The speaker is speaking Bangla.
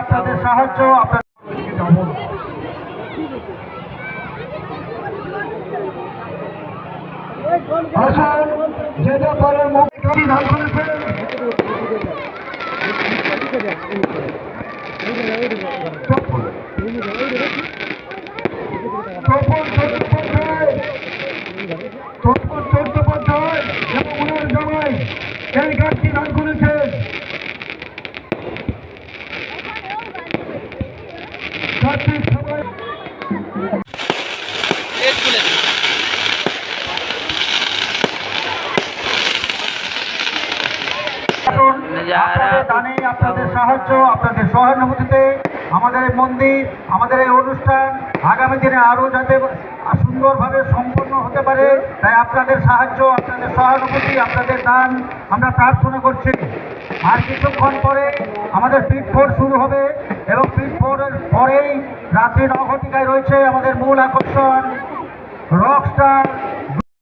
আপনাদের সাহায্য যেতে পারেন চট্টোপাধ্যায় এবং ওনার জামাই এই গাছটি দান করেছেন। আপনাদের সাহায্য আপনাদের সহানুভূতিতে আমাদের এই মন্দির আমাদের এই অনুষ্ঠান আগামী দিনে আরো যাতে সুন্দরভাবে সম্পন্ন হতে পারে, তাই আপনাদের সাহায্য আপনাদের সহানুভূতি আপনাদের দান আমরা প্রার্থনা করছি। আর কিছুক্ষণ পরে আমাদের পিট ফোর শুরু হবে এবং পিট ফোরের পরেই রাত্রি 9 ঘটিকায় রয়েছে আমাদের মূল আকর্ষণ রকস্টার